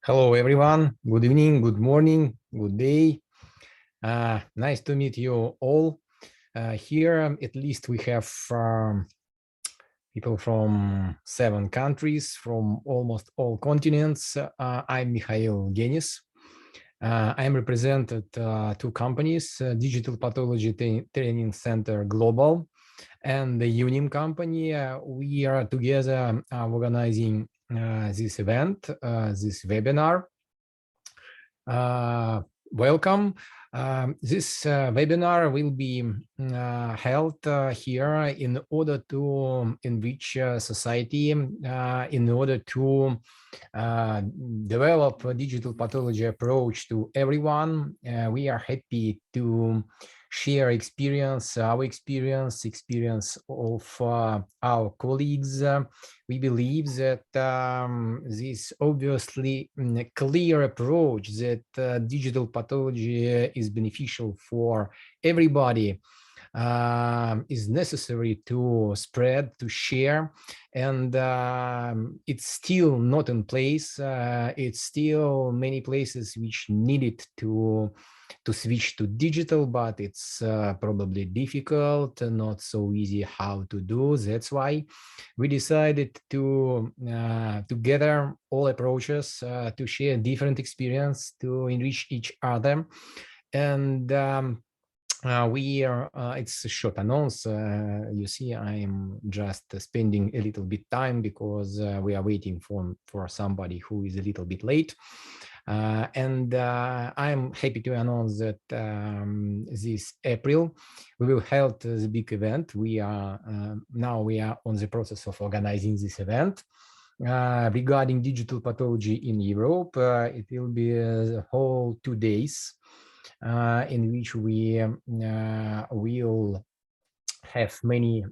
Hello, everyone. Good evening, good morning, good day. Nice to meet you all. Here, at least we have people from 7 countries, from almost all continents. I'm Mikhail Genis. I am represented 2 companies, Digital Pathology Training Center Global and the UNIM company. We are together organizing this event, this webinar. Welcome. This webinar will be held here in order to enrich society, in order to develop a digital pathology approach to everyone. We are happy to share experience of our colleagues. We believe that this obviously clear approach that digital pathology is beneficial for everybody is necessary to spread, to share, and it's still not in place. It's still many places which needed to switch to digital, but it's probably difficult, not so easy how to do. That's why we decided to gather all approaches, to share different experience, to enrich each other. And we are, it's a short announce. You see, I'm just spending a little bit time because we are waiting for somebody who is a little bit late. And I'm happy to announce that this April we will hold the big event. We are now we are on the process of organizing this event regarding digital pathology in Europe. It will be a whole 2 days in which we will have many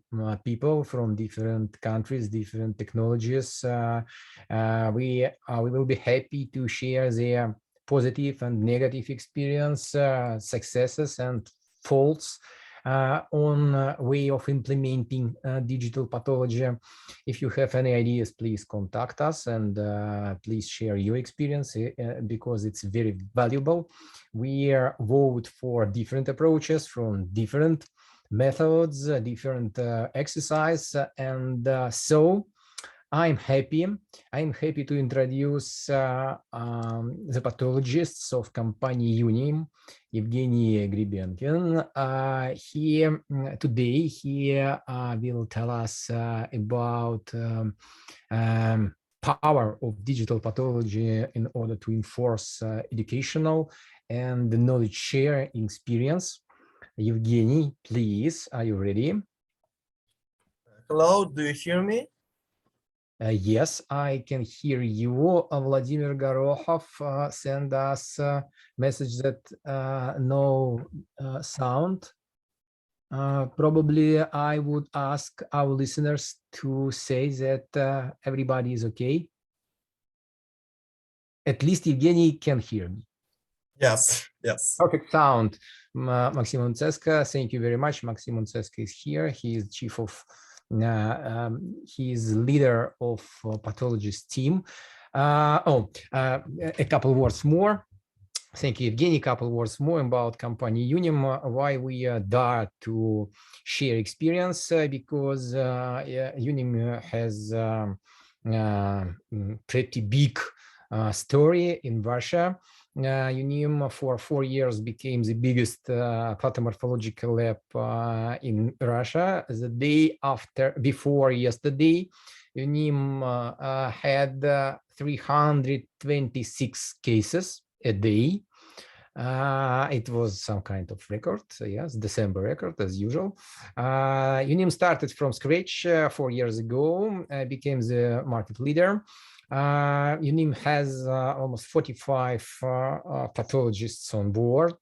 people from different countries, different technologies. We will be happy to share their positive and negative experience, successes and faults on way of implementing digital pathology. If you have any ideas, please contact us and please share your experience because it's very valuable. We vote for different approaches from different methods, different exercise, and so I'm happy to introduce the pathologists of company UNIM, Evgeny Gribenkin. Today he will tell us about power of digital pathology in order to enforce educational and knowledge sharing experience. Evgeny, please, are you ready? Hello, do you hear me? Yes, I can hear you. Vladimir Gorokhov sent us a message that no sound. Probably I would ask our listeners to say that everybody is okay. At least Evgeny can hear me. Yes, yes. Perfect sound. Maxim Unceska, thank you very much. Maxim Unceska is here. He is chief of he is leader of pathologist team. A couple words more. Thank you, Evgeny. A couple words more about company UNIM. Why we dare to share experience? Because UNIM has pretty big story in Russia. UNIM for 4 years became the biggest pathomorphological lab in Russia. The day before yesterday, UNIM had 326 cases a day. It was some kind of record, yes, December record as usual. UNIM started from scratch 4 years ago, became the market leader. UNIM has almost 45 pathologists on board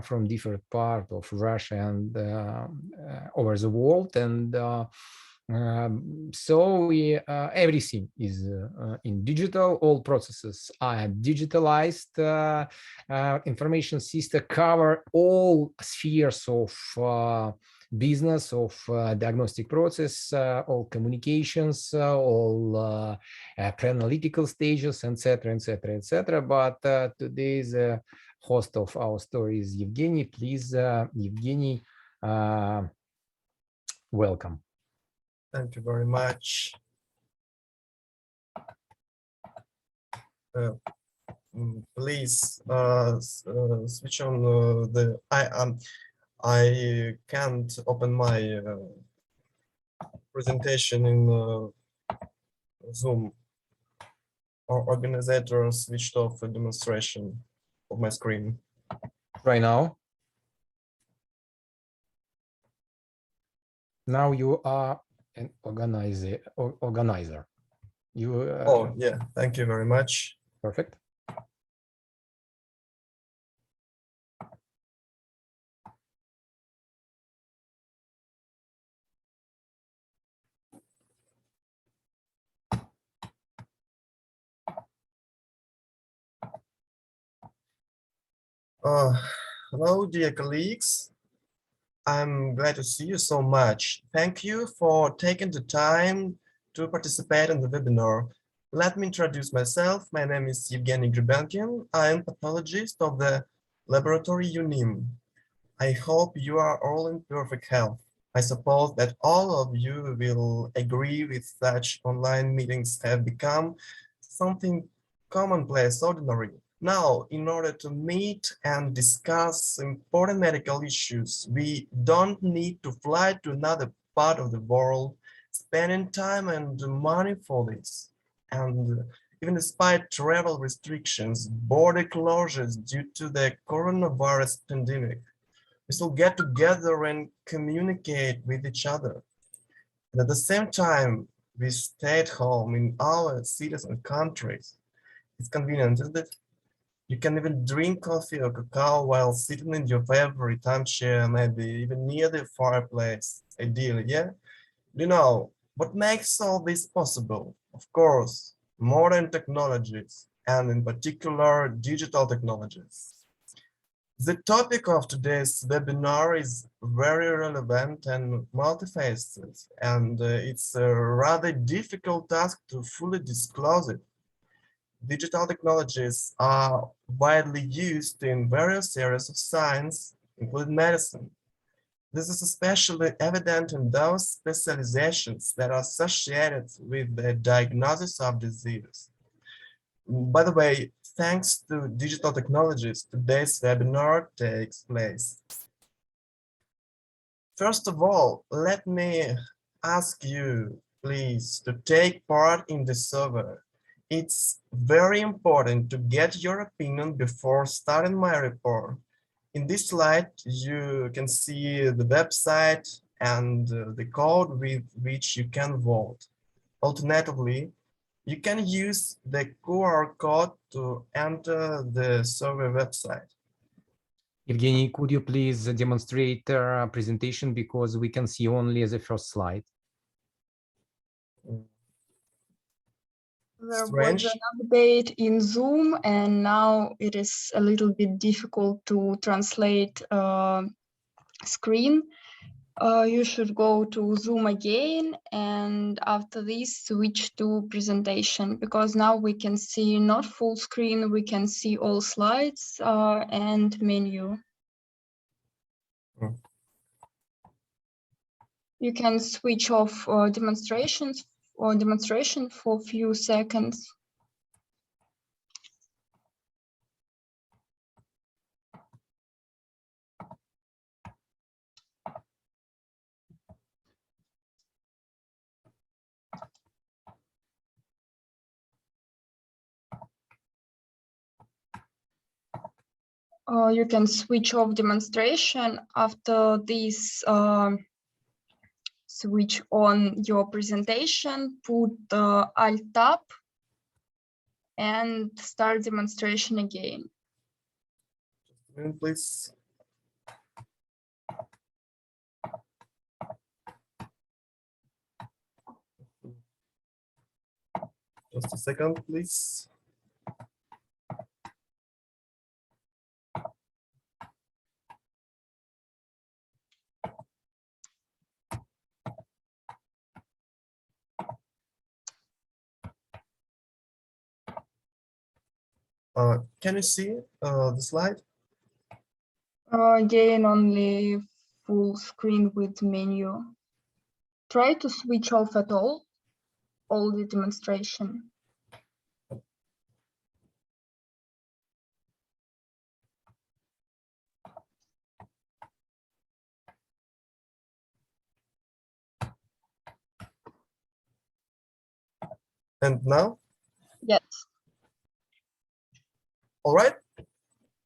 from different parts of Russia and over the world, and so everything is in digital. All processes are digitalized. Information system cover all spheres of business of diagnostic process, all communications, all pre-analytical stages, etc., etc., etc. But today's host of our story is Evgeny. Please, Evgeny, welcome. Thank you very much. Please switch on the. I can't open my presentation in Zoom. Our organizer switched off a demonstration of my screen. Right now. Now you are an organizer. You. Oh yeah, thank you very much. Perfect. Hello, dear colleagues. I'm glad to see you so much. Thank you for taking the time to participate in the webinar. Let me introduce myself. My name is Evgeny Gribenkin. I am pathologist of the laboratory UNIM. I hope you are all in perfect health. I suppose that all of you will agree with such online meetings have become something commonplace, ordinary. Now, in order to meet and discuss important medical issues, we don't need to fly to another part of the world, spending time and money for this. And even despite travel restrictions, border closures due to the coronavirus pandemic, we still get together and communicate with each other. And at the same time, we stay at home in our cities and countries. It's convenient, isn't it? You can even drink coffee or cacao while sitting in your favorite armchair, maybe even near the fireplace, ideally, yeah? You know, what makes all this possible? Of course, modern technologies, and in particular, digital technologies. The topic of today's webinar is very relevant and multifaceted, and it's a rather difficult task to fully disclose it. Digital technologies are widely used in various areas of science, including medicine. This is especially evident in those specializations that are associated with the diagnosis of diseases. By the way, thanks to digital technologies, today's webinar takes place. First of all, let me ask you, please, to take part in the survey. It's very important to get your opinion before starting my report. In this slide, you can see the website and the code with which you can vote. Alternatively, you can use the QR code to enter the survey website. Evgeny, could you please demonstrate a presentation because we can see only the first slide? There was an update in Zoom, and now it is a little bit difficult to translate screen. You should go to Zoom again, and after this switch to presentation, because now we can see not full screen, we can see all slides and menu. You can switch off demonstration for a few seconds. You can switch off demonstration. After this, switch on your presentation, put the Alt Tab and start demonstration again. Just a minute, please. Just a second, please. Can you see the slide? Again, only full screen with menu. Try to switch off at all the demonstration. And now? Yes. All right?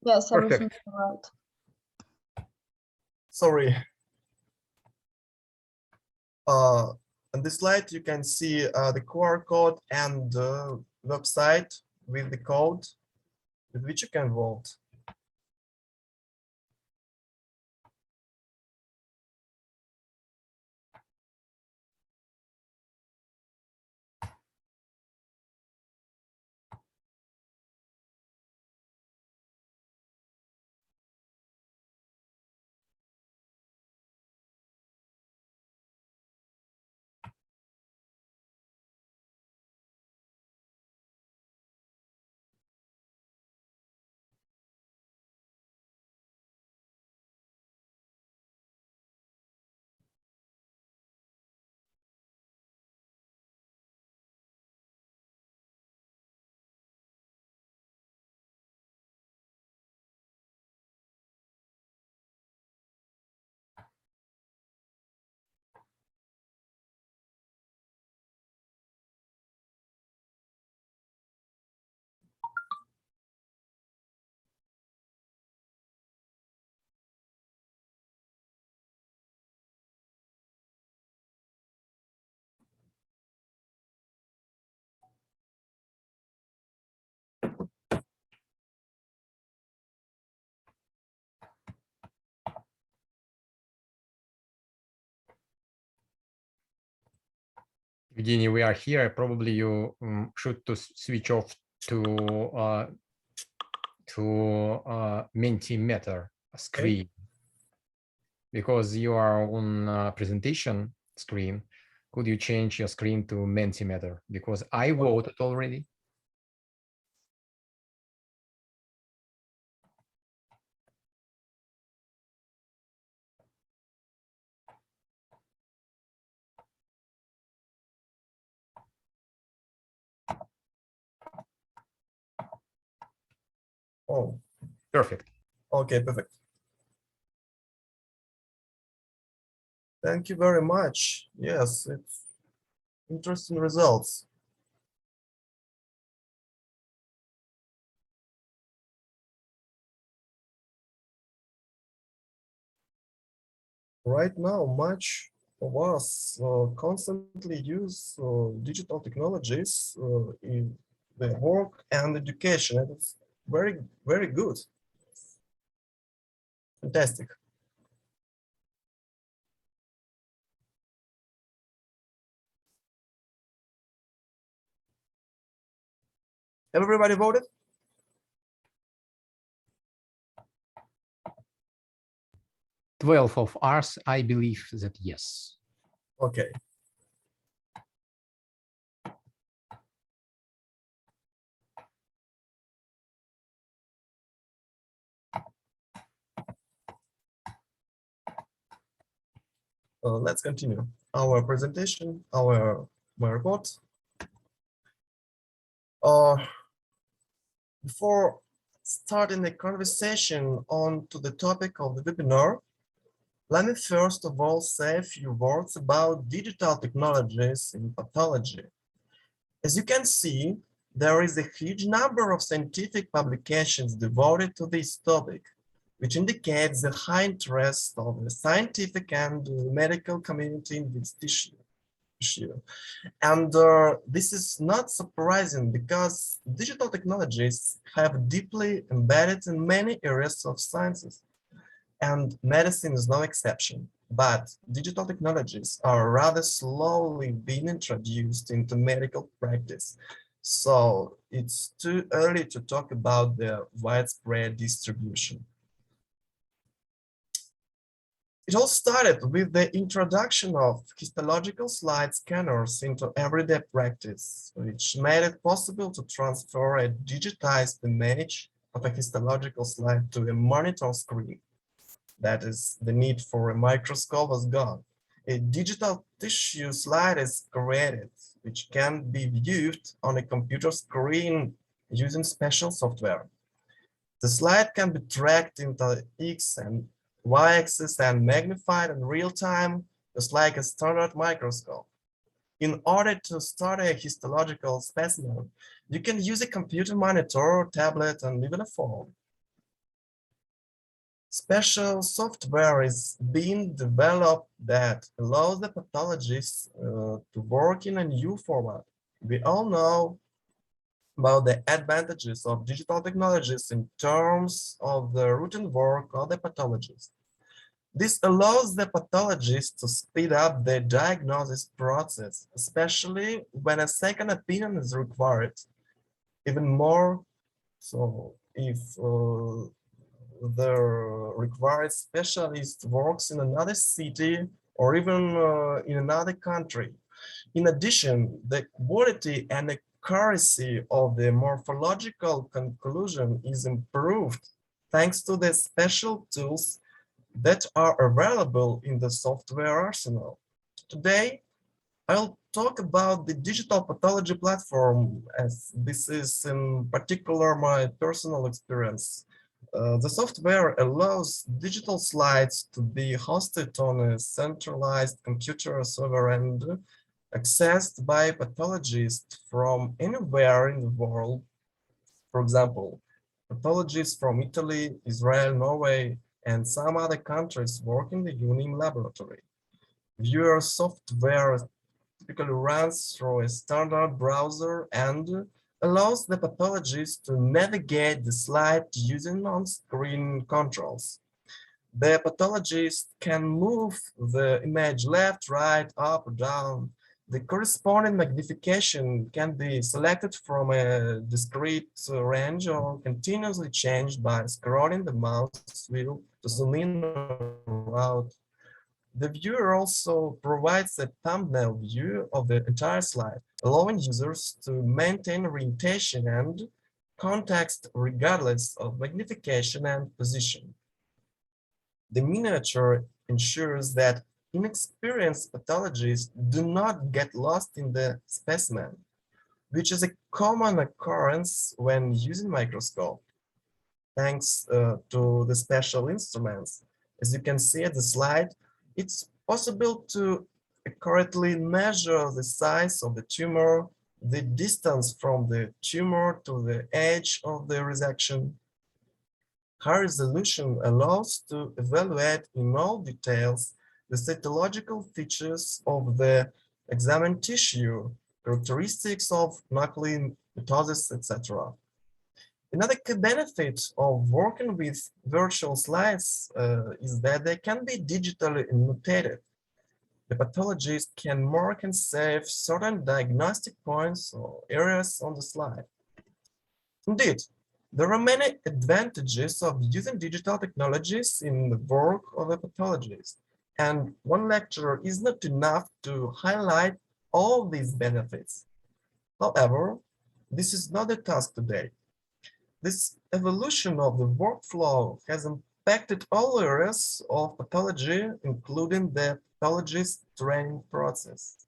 Yes, Perfect. everything's all right. Sorry. On this slide, you can see the QR code and the website with the code with which you can vote. Evgeny, we are here. Probably you should to switch off to Mentimeter screen, because you are on presentation screen. Could you change your screen to Mentimeter? Because I voted already. Oh, Perfect. okay, perfect. Thank you very much. Yes, it's interesting results. Right now, much of us constantly use digital technologies in the work and education. And it's very, very good. Fantastic. Have everybody voted? 12 of us, I believe that yes. Okay. Let's continue our presentation, my report. Before starting the conversation on to the topic of the webinar, let me first of all say a few words about digital technologies in pathology. As you can see, there is a huge number of scientific publications devoted to this topic, which indicates the high interest of the scientific and medical community in this issue. And this is not surprising because digital technologies have deeply embedded in many areas of sciences, and medicine is no exception. But digital technologies are rather slowly being introduced into medical practice. So it's too early to talk about their widespread distribution. It all started with the introduction of histological slide scanners into everyday practice, which made it possible to transfer a digitized image of a histological slide to a monitor screen. That is, the need for a microscope was gone. A digital tissue slide is created, which can be viewed on a computer screen using special software. The slide can be tracked into X and Y-axis and magnified in real time, just like a standard microscope. In order to study a histological specimen, you can use a computer monitor, tablet, and even a phone. Special software is being developed that allows the pathologists to work in a new format. We all know about the advantages of digital technologies in terms of the routine work of the pathologist. This allows the pathologist to speed up the diagnosis process, especially when a second opinion is required. Even more so if the required specialist works in another city or even in another country. In addition, the quality and accuracy of the morphological conclusion is improved thanks to the special tools that are available in the software arsenal. Today, I'll talk about the digital pathology platform, as this is in particular my personal experience. The software allows digital slides to be hosted on a centralized computer server and accessed by pathologists from anywhere in the world. For example, pathologists from Italy, Israel, Norway, and some other countries work in the UNIM laboratory. Viewer software typically runs through a standard browser and allows the pathologist to navigate the slide using on-screen controls. The pathologist can move the image left, right, up, or down. The corresponding magnification can be selected from a discrete range or continuously changed by scrolling the mouse wheel to zoom in or out. The viewer also provides a thumbnail view of the entire slide, allowing users to maintain orientation and context regardless of magnification and position. The miniature ensures that inexperienced pathologists do not get lost in the specimen, which is a common occurrence when using microscope. Thanks to the special instruments, as you can see at the slide, it's possible to accurately measure the size of the tumor, the distance from the tumor to the edge of the resection. High resolution allows to evaluate in all details the cytological features of the examined tissue, characteristics of nuclear mitosis, etc. Another key benefit of working with virtual slides is that they can be digitally annotated. The pathologist can mark and save certain diagnostic points or areas on the slide. Indeed, there are many advantages of using digital technologies in the work of a pathologist, and one lecture is not enough to highlight all these benefits. However, this is not the task today. This evolution of the workflow has impacted all areas of pathology, including the pathologist training process.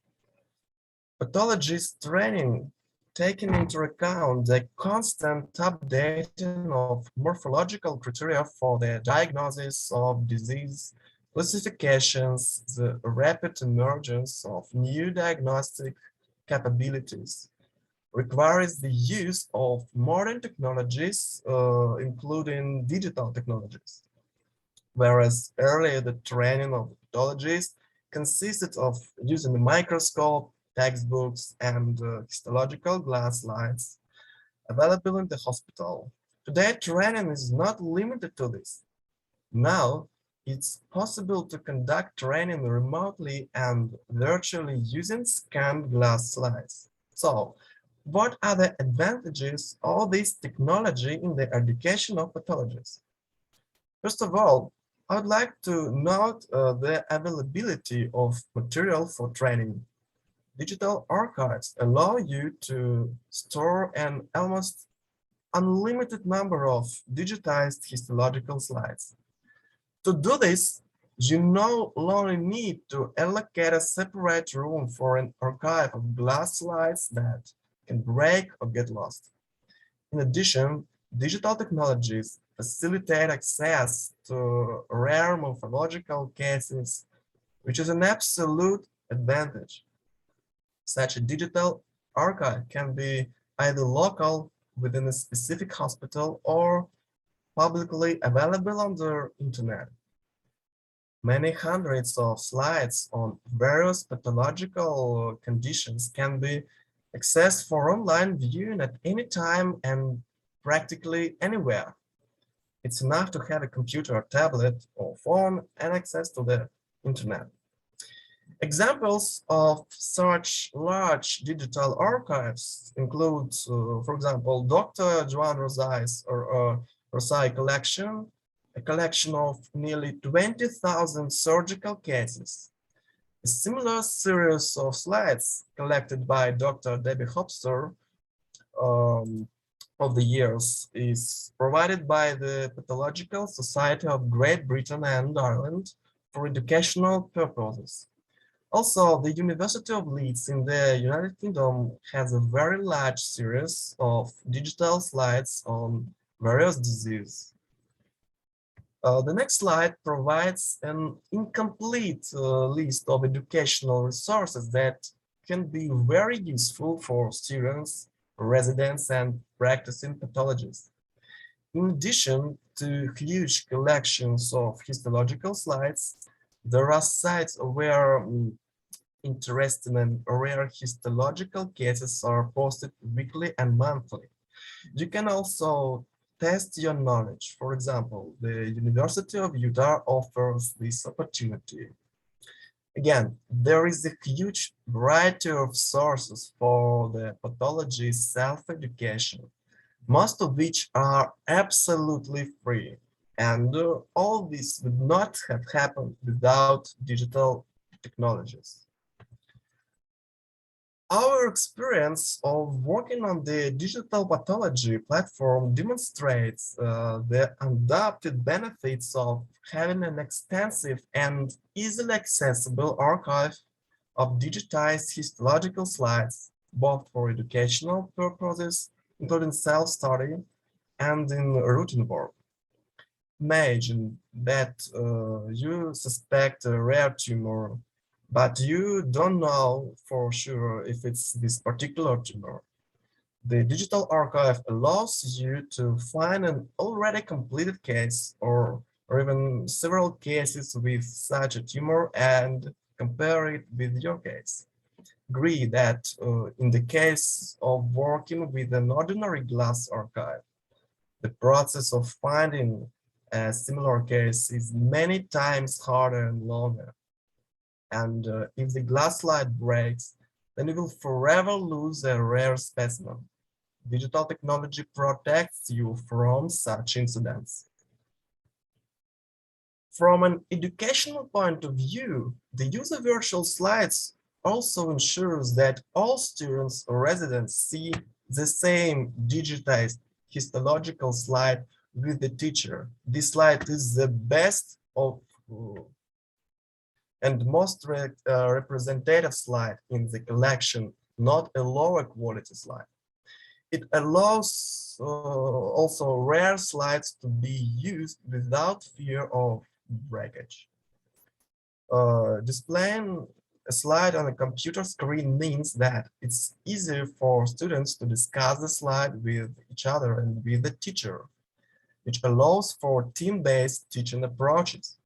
Pathologist training, taking into account the constant updating of morphological criteria for the diagnosis of disease, classifications, the rapid emergence of new diagnostic capabilities, requires the use of modern technologies, including digital technologies. Whereas earlier the training of pathologists consisted of using the microscope, textbooks, and histological glass slides available in the hospital. Today, training is not limited to this. Now, it's possible to conduct training remotely and virtually using scanned glass slides. So, what are the advantages of this technology in the education of pathologists? First of all, I would like to note the availability of material for training. Digital archives allow you to store an almost unlimited number of digitized histological slides. To do this, you no longer need to allocate a separate room for an archive of glass slides that can break or get lost. In addition, digital technologies facilitate access to rare morphological cases, which is an absolute advantage. Such a digital archive can be either local within a specific hospital or publicly available on the internet. Many hundreds of slides on various pathological conditions can be accessed for online viewing at any time and practically anywhere. It's enough to have a computer, tablet, or phone and access to the internet. Examples of such large digital archives include, for example, Dr. Joan Rosai's Rosai collection, a collection of nearly 20,000 surgical cases. A similar series of slides collected by Dr. Debbie Hopster of the years is provided by the Pathological Society of Great Britain and Ireland for educational purposes. Also, the University of Leeds in the United Kingdom has a very large series of digital slides on various diseases. The next slide provides an incomplete list of educational resources that can be very useful for students, residents, and practicing pathologists. In addition to huge collections of histological slides, there are sites where interesting and rare histological cases are posted weekly and monthly. You can also test your knowledge. For example, the University of Utah offers this opportunity. Again, there is a huge variety of sources for the pathology self-education, most of which are absolutely free. And all this would not have happened without digital technologies. Our experience of working on the digital pathology platform demonstrates the undoubted benefits of having an extensive and easily accessible archive of digitized histological slides, both for educational purposes, including self-study, and in routine work. Imagine that you suspect a rare tumor, but you don't know for sure if it's this particular tumor. The digital archive allows you to find an already completed case or even several cases with such a tumor and compare it with your case. Agree that in the case of working with an ordinary glass archive, the process of finding a similar case is many times harder and longer. And if the glass slide breaks, then you will forever lose a rare specimen. Digital technology protects you from such incidents. From an educational point of view, the use of virtual slides also ensures that all students or residents see the same digitized histological slide with the teacher. This slide is the best of and most representative slide in the collection, not a lower quality slide. It allows also rare slides to be used without fear of breakage. Displaying a slide on a computer screen means that it's easier for students to discuss the slide with each other and with the teacher, which allows for team-based teaching approaches.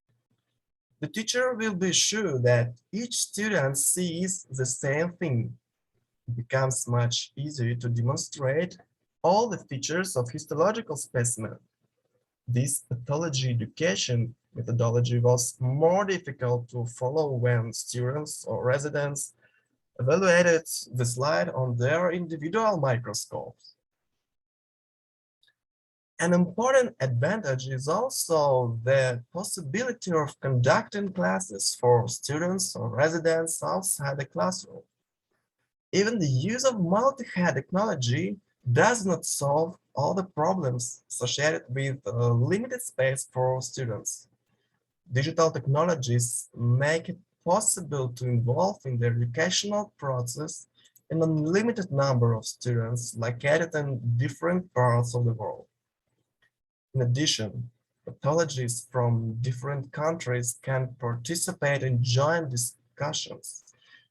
The teacher will be sure that each student sees the same thing. It becomes much easier to demonstrate all the features of histological specimen. This pathology education methodology was more difficult to follow when students or residents evaluated the slide on their individual microscopes. An important advantage is also the possibility of conducting classes for students or residents outside the classroom. Even the use of multi-head technology does not solve all the problems associated with limited space for students. Digital technologies make it possible to involve in the educational process an unlimited number of students located in different parts of the world. In addition, pathologists from different countries can participate in joint discussions,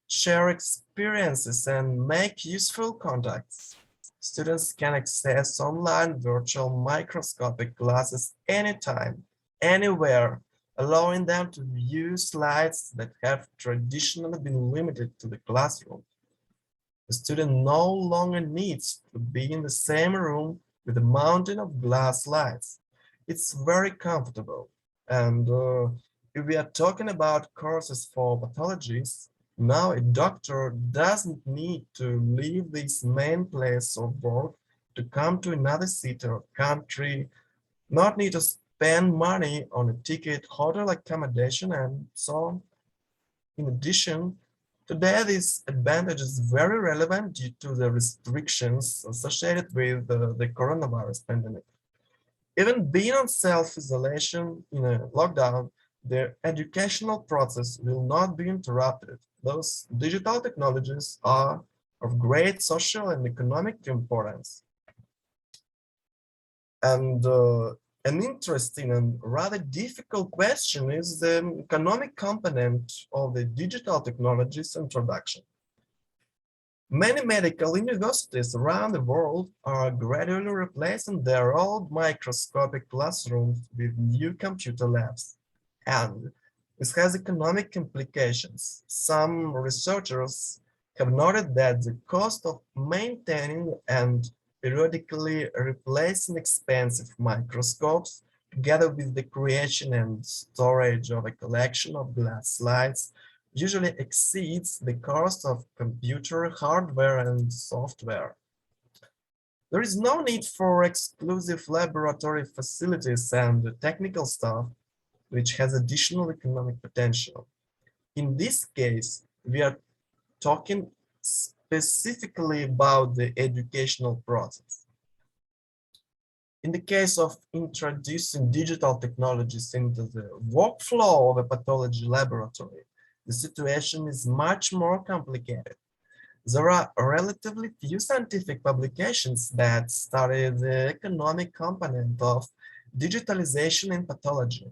share experiences, and make useful contacts. Students can access online virtual microscopic classes anytime, anywhere, allowing them to view slides that have traditionally been limited to the classroom. The student no longer needs to be in the same room with a mountain of glass slides. It's very comfortable. And if we are talking about courses for pathologists, now a doctor doesn't need to leave this main place of work to come to another city or country, not need to spend money on a ticket, hotel accommodation, and so on. In addition, today this advantage is very relevant due to the restrictions associated with the coronavirus pandemic. Even being on self-isolation in a lockdown, the educational process will not be interrupted. Those digital technologies are of great social and economic importance. And an interesting and rather difficult question is the economic component of the digital technologies introduction. Many medical universities around the world are gradually replacing their old microscopic classrooms with new computer labs. And this has economic implications. Some researchers have noted that the cost of maintaining and periodically replacing expensive microscopes, together with the creation and storage of a collection of glass slides, usually exceeds the cost of computer hardware and software. There is no need for exclusive laboratory facilities and technical staff, which has additional economic potential. In this case, we are talking specifically about the educational process. In the case of introducing digital technologies into the workflow of a pathology laboratory, the situation is much more complicated. There are relatively few scientific publications that study the economic component of digitalization in pathology,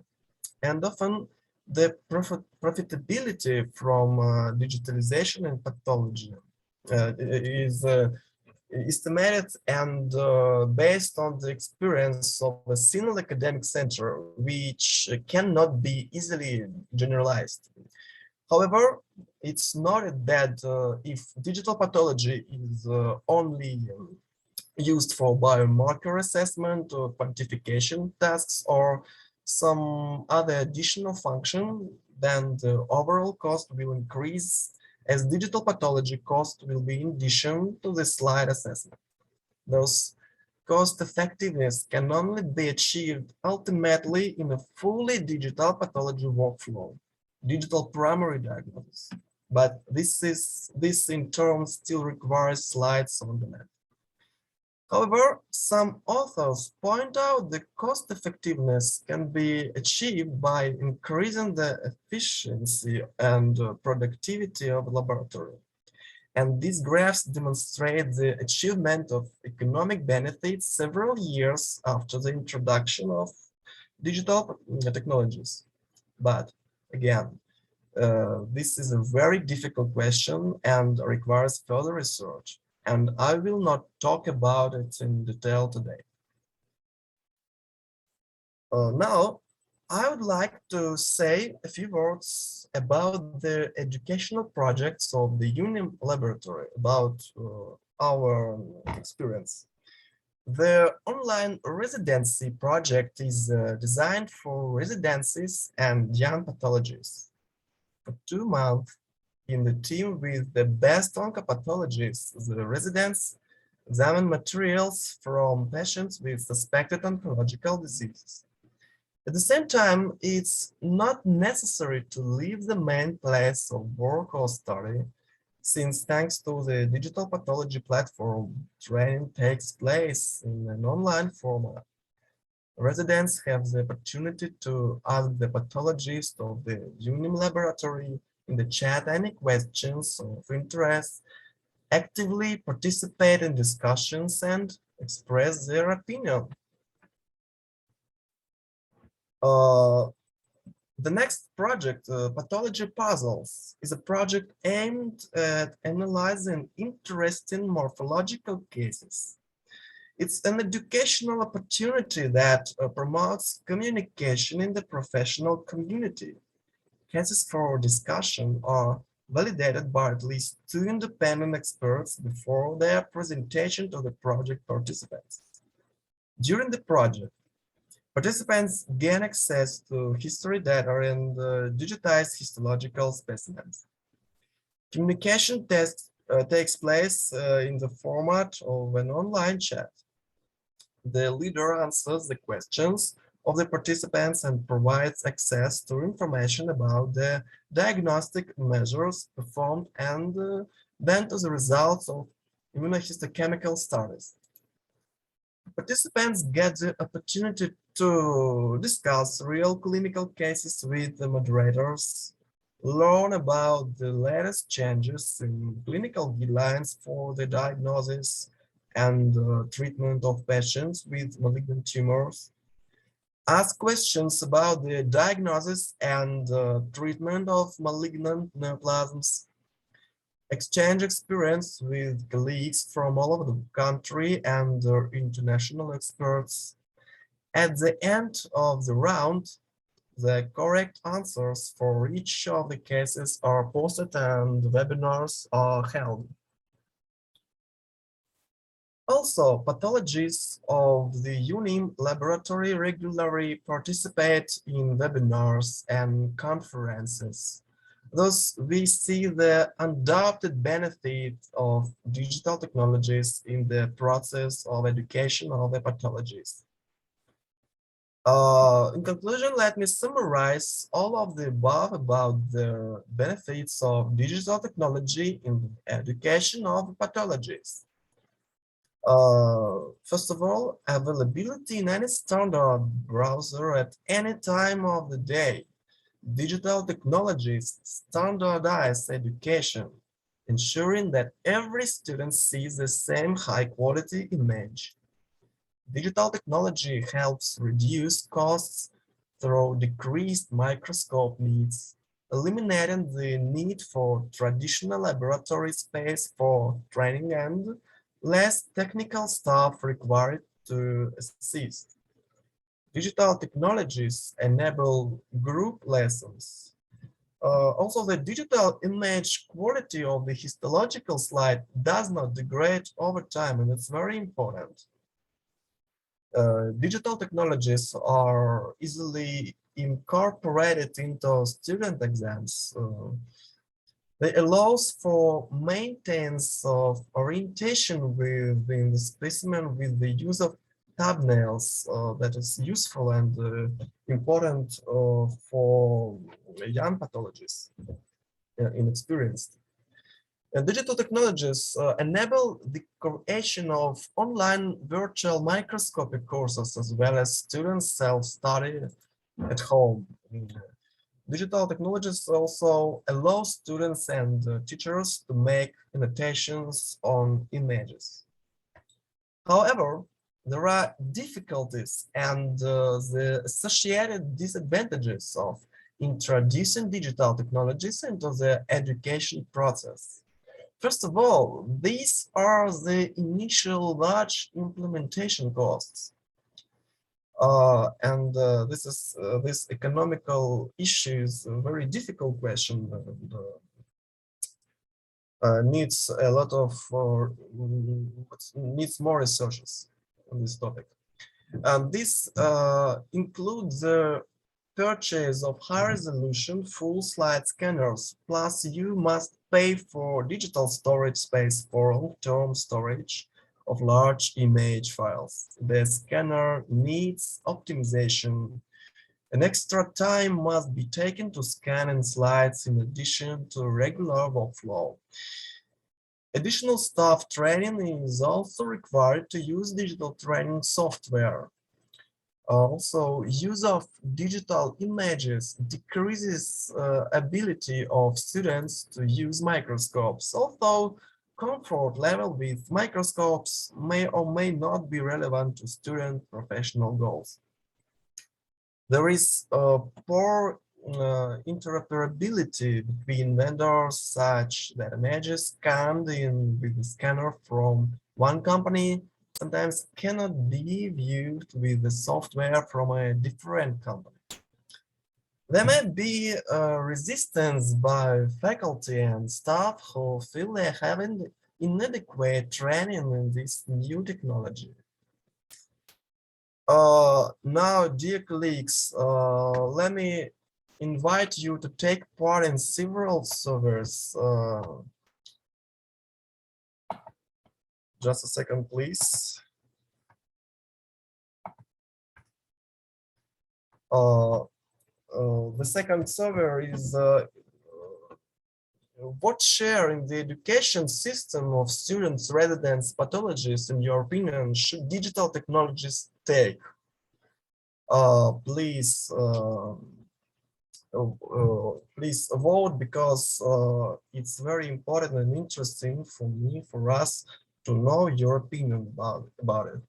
and often the profitability from digitalization in pathology is estimated and based on the experience of a single academic center, which cannot be easily generalized. However, it's noted that if digital pathology is only used for biomarker assessment or quantification tasks or some other additional function, then the overall cost will increase as digital pathology cost will be in addition to the slide assessment. Those cost effectiveness can only be achieved ultimately in a fully digital pathology workflow, digital primary diagnosis. But this in turn still requires slides on demand. However, some authors point out the cost effectiveness can be achieved by increasing the efficiency and productivity of the laboratory. And these graphs demonstrate the achievement of economic benefits several years after the introduction of digital technologies. But again, this is a very difficult question and requires further research, and I will not talk about it in detail today. Now, I would like to say a few words about the educational projects of the UNIM laboratory, about our experience. The online residency project is designed for residencies and young pathologists. For 2 months, in the team with the best oncopathologists, the residents, examine materials from patients with suspected oncological diseases. At the same time, it's not necessary to leave the main place of work or study, since thanks to the digital pathology platform, training takes place in an online format. Residents have the opportunity to ask the pathologist of the UNIM laboratory in the chat any questions of interest, actively participate in discussions, and express their opinion. The next project, Pathology Puzzles, is a project aimed at analyzing interesting morphological cases. It's an educational opportunity that promotes communication in the professional community. Cases for discussion are validated by at least 2 independent experts before their presentation to the project participants. During the project, participants gain access to history data and digitized histological specimens. Communication takes place in the format of an online chat. The leader answers the questions of the participants and provides access to information about the diagnostic measures performed and then to the results of immunohistochemical studies. Participants get the opportunity to discuss real clinical cases with the moderators, learn about the latest changes in clinical guidelines for the diagnosis and treatment of patients with malignant tumors, ask questions about the diagnosis and treatment of malignant neoplasms, exchange experience with colleagues from all over the country and international experts. At the end of the round, the correct answers for each of the cases are posted and webinars are held. Also, pathologists of the UNIM laboratory regularly participate in webinars and conferences. Thus, we see the undoubted benefit of digital technologies in the process of education of the pathologists. In conclusion, let me summarize all of the above about the benefits of digital technology in the education of pathologists. First of all, availability in any standard browser at any time of the day. Digital technologies standardize education, ensuring that every student sees the same high-quality image. Digital technology helps reduce costs through decreased microscope needs, eliminating the need for traditional laboratory space for training and less technical staff required to assist. Digital technologies enable group lessons. Also, the digital image quality of the histological slide does not degrade over time, and it's very important. Digital technologies are easily incorporated into student exams. They allows for maintenance of orientation within the specimen with the use of thumbnails. That is useful and important for young pathologists, inexperienced. Digital technologies enable the creation of online virtual microscopic courses as well as students self-study at home. Digital technologies also allow students and teachers to make annotations on images. However, there are difficulties and the associated disadvantages of introducing digital technologies into the education process. First of all, these are the initial large implementation costs. This economical issue is a very difficult question and needs a lot of needs more researches on this topic. And this includes the purchase of high-resolution full slide scanners, plus you must pay for digital storage space for long-term storage of large image files. The scanner needs optimization. An extra time must be taken to scan in slides in addition to regular workflow. Additional staff training is also required to use digital training software. Also, use of digital images decreases ability of students to use microscopes, although comfort level with microscopes may or may not be relevant to student professional goals. There is poor interoperability between vendors such that images scanned in with the scanner from one company sometimes cannot be viewed with the software from a different company. There may be resistance by faculty and staff who feel they have inadequate training in this new technology. Now, dear colleagues, let me invite you to take part in several surveys. Just a second, please. The second survey is what share in the education system of students, residents, pathologists, in your opinion, should digital technologies take? Please vote, because it's very important and interesting for me, for us, to know your opinion about it.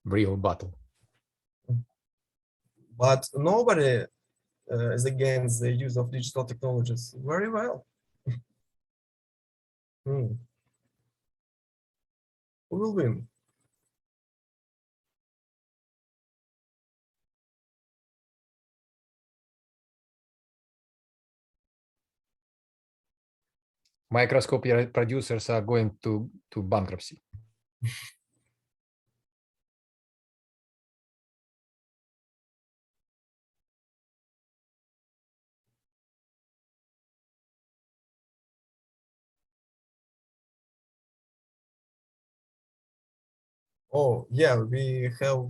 Real battle. But nobody is against the use of digital technologies. Very well. Who will win? Microscope producers are going to bankruptcy. Oh, yeah, we have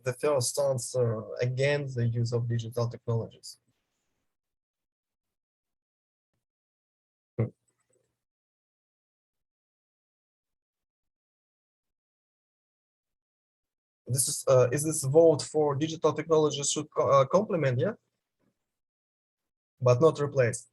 the first answer against the use of digital technologies. This is this vote for digital technologies should complement, yeah, but not replace.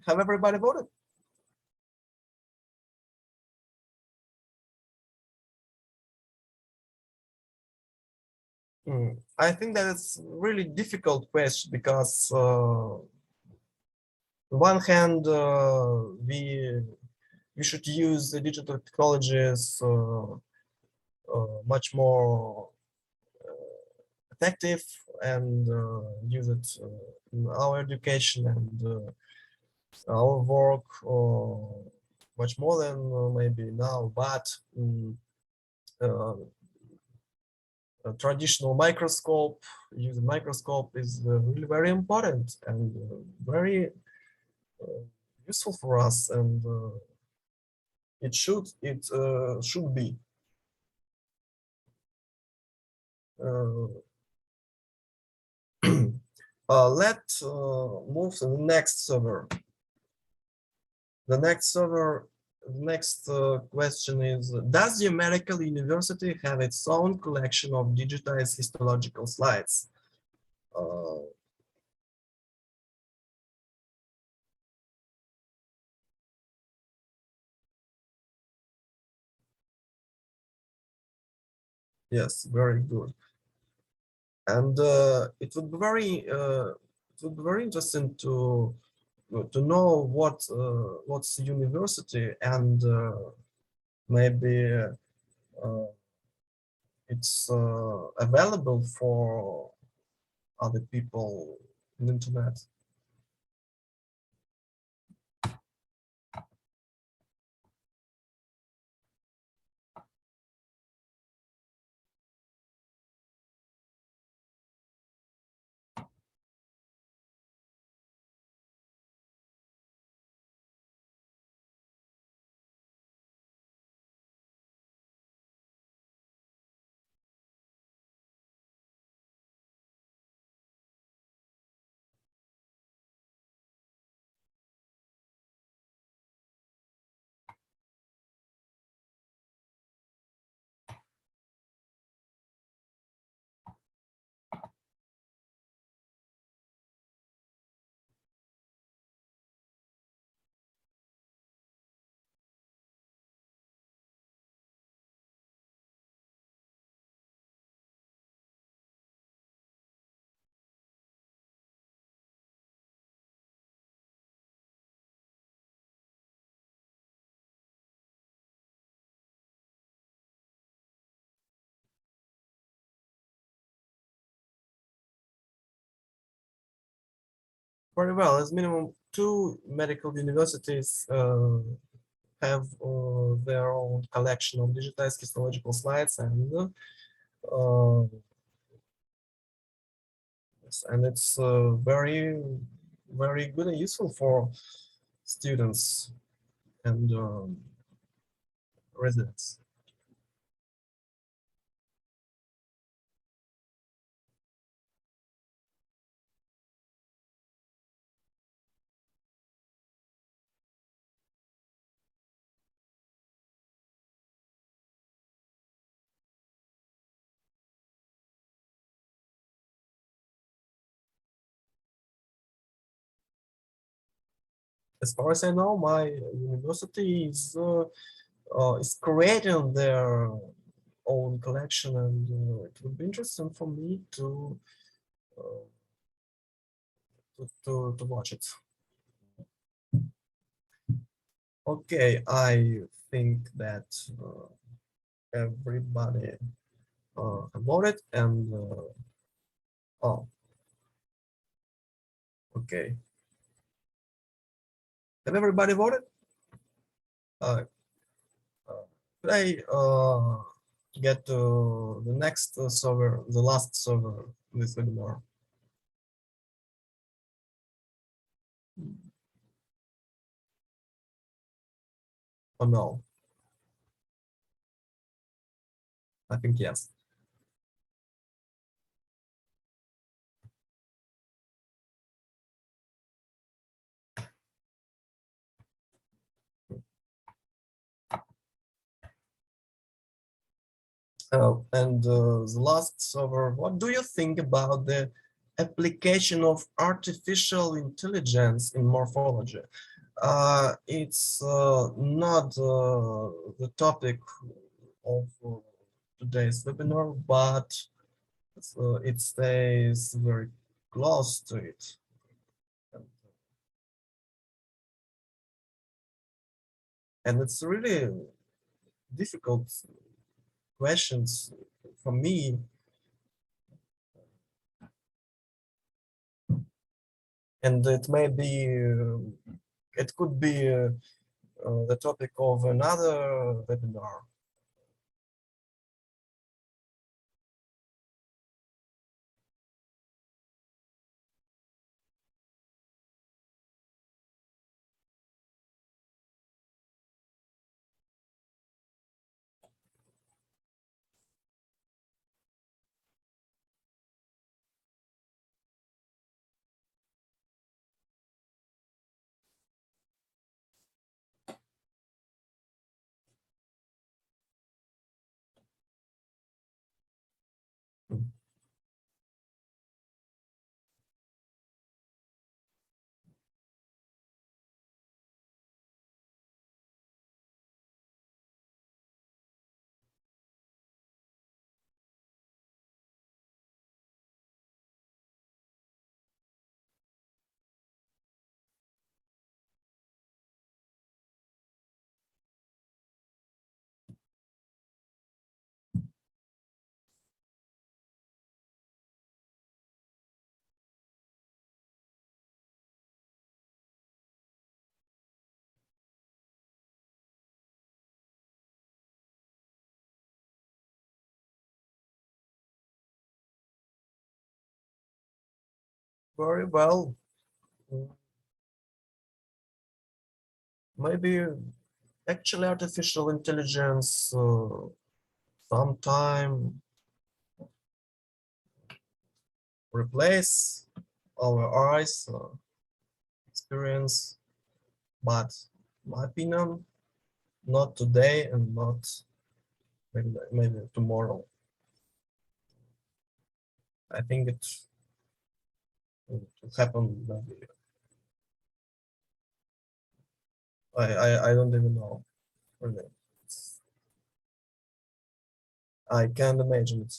Have everybody voted? I think that it's really difficult question, because on one hand, we should use the digital technologies much more effective, and use it in our education and our work much more than maybe now. But traditional microscope, using microscope is really very important and very useful for us, and it should be. Let's move to the next server. The next question is, does the medical university have its own collection of digitized histological slides? Yes, very good. And it would be very interesting to know what's the university, and maybe it's available for other people on the internet. Very well. As minimum, 2 medical universities have their own collection of digitized histological slides, and it's very good and useful for students and residents. As far as I know, my university is creating their own collection, and it would be interesting for me to watch it. Okay, I think that everybody voted, and oh, okay. Have everybody voted? Could I get to the next server, the last server with webinar? Oh no. I think yes. And the last server, what do you think about the application of artificial intelligence in morphology? It's not the topic of today's webinar, but it stays very close to it. And it's really difficult questions for me. And it may be, it could be the topic of another webinar. Very well. Maybe actually artificial intelligence sometime replace our eyes experience, but my opinion, not today and not maybe tomorrow. I think it will happen maybe. I don't even know. Really. I can't imagine it.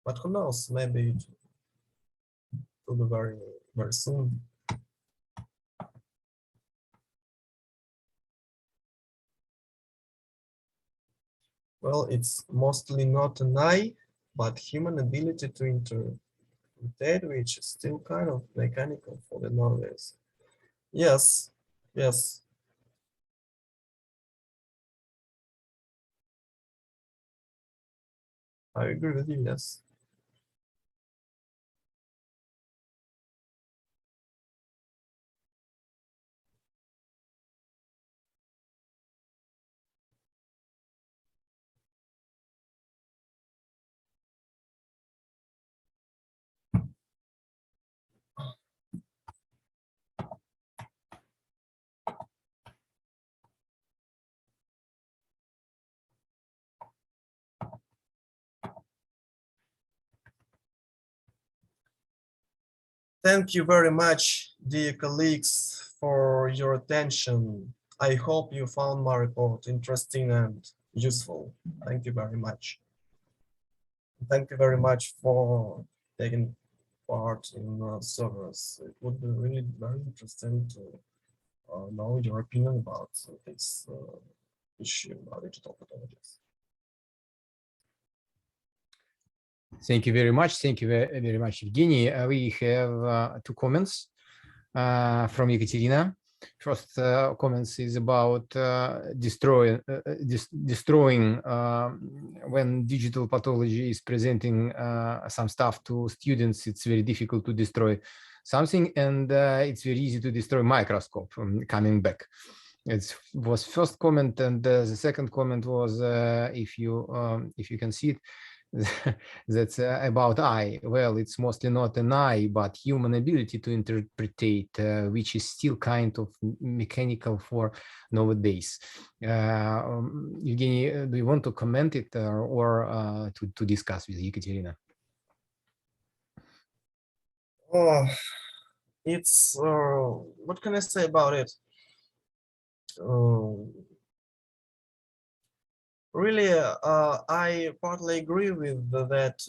But who knows? Maybe it will be very, very soon. Well, it's mostly not an eye, but human ability to interpret, which is still kind of mechanical for the nowadays. Yes, yes. I agree with you, yes. Thank you very much, dear colleagues, for your attention. I hope you found my report interesting and useful. Thank you very much. Thank you very much for taking part in servers. It would be really very interesting to know your opinion about this issue about digital pathologies. Thank you very much. Thank you very much, Evgeny. We have two comments from Ekaterina. First comments is about destroying when digital pathology is presenting some stuff to students. It's very difficult to destroy something, and it's very easy to destroy microscope. Coming back, it was first comment, and the second comment was if you can see it. That's about eye. Well, it's mostly not an eye, but human ability to interpret, which is still kind of mechanical for nowadays. Evgeny, do you want to comment it or to discuss with Ekaterina? Oh, it's what can I say about it? Really, I partly agree with that.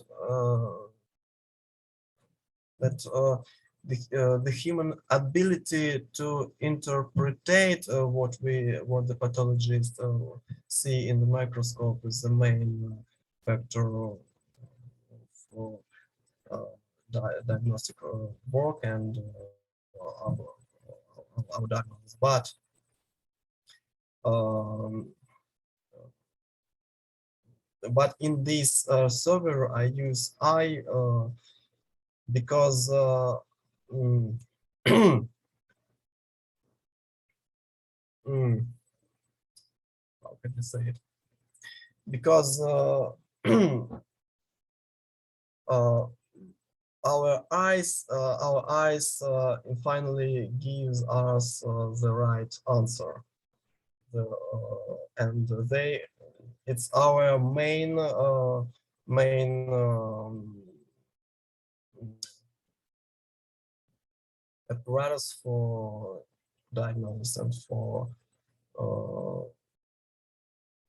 The human ability to interpret what the pathologists see in the microscope is the main factor for diagnostic work and our diagnosis. But in this server, I use eye because how can I say it? Because our eyes finally gives us the right answer, and it's our main apparatus for diagnosis and for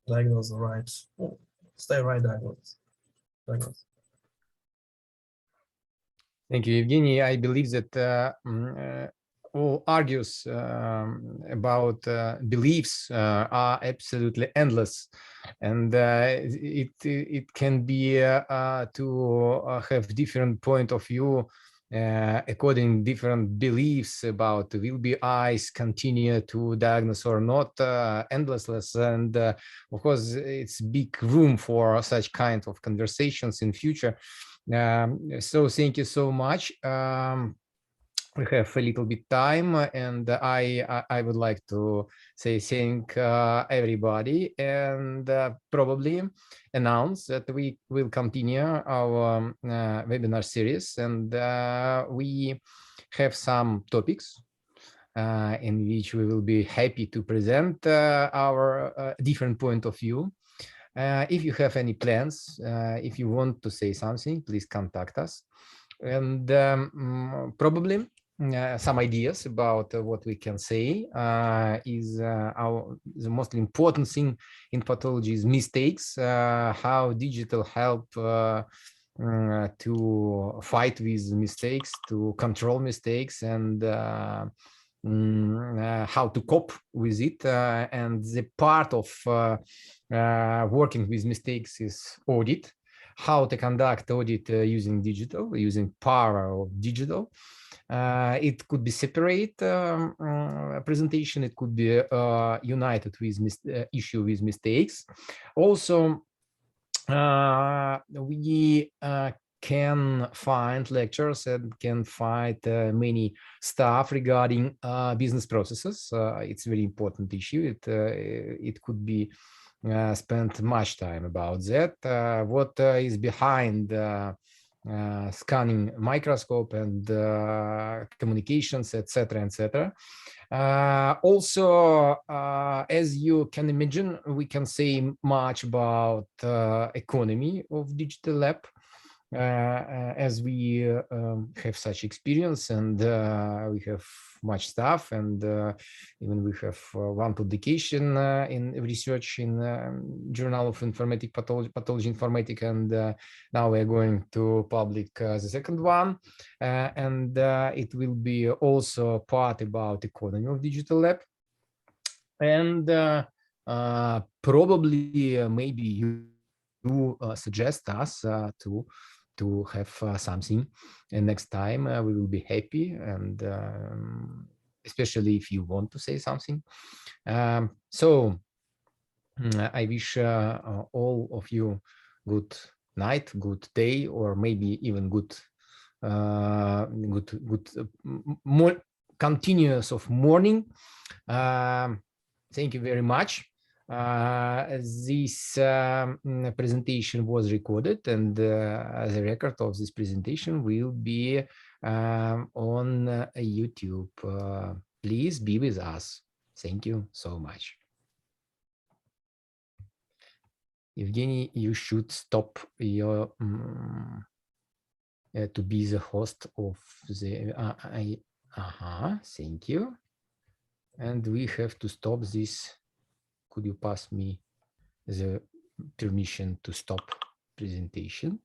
diagnose the right, stay right diagnosis. Thank you, Evgeny. I believe that all argues about beliefs are absolutely endless, and it can be to have different point of view according different beliefs about will be eyes continue to diagnose or not, endless. And of course, it's big room for such kind of conversations in future. So thank you so much. We have a little bit time, and I would like to say thank everybody, and probably announce that we will continue our webinar series, and we have some topics in which we will be happy to present our different point of view. If you have any plans, if you want to say something, please contact us. And probably some ideas about what we can say is the most important thing in pathology is mistakes, how digital help to fight with mistakes, to control mistakes, and how to cope with it. And the part of working with mistakes is audit, how to conduct audit using digital, using power of digital. It could be separate presentation, it could be united with issue with mistakes. Also, we can find lectures and can find many stuff regarding business processes. It's a very important issue. It could be spent much time about that. What is behind scanning microscope and communications, etc., etc. Also, as you can imagine, we can say much about economy of digital lab, as we have such experience, and we have much stuff, and even we have one publication in research in Journal of Informatic Pathology Informatic, and now we're going to public the second one, and it will be also part about economy of digital lab, and probably maybe you suggest us to have something, and next time we will be happy, and especially if you want to say something. So I wish all of you good night, good day, or maybe even good more continuous of morning. Thank you very much. This presentation was recorded, and the record of this presentation will be on YouTube. Please be with us. Thank you so much. Evgeny, you should stop your to be the host of the thank you. And we have to stop this. Could you pass me the permission to stop presentation?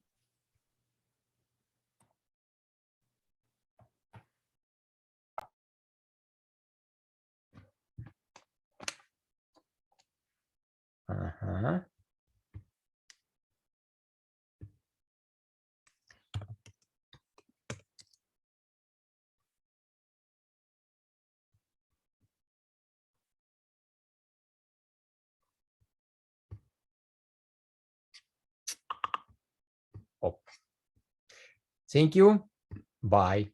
Thank you. Bye.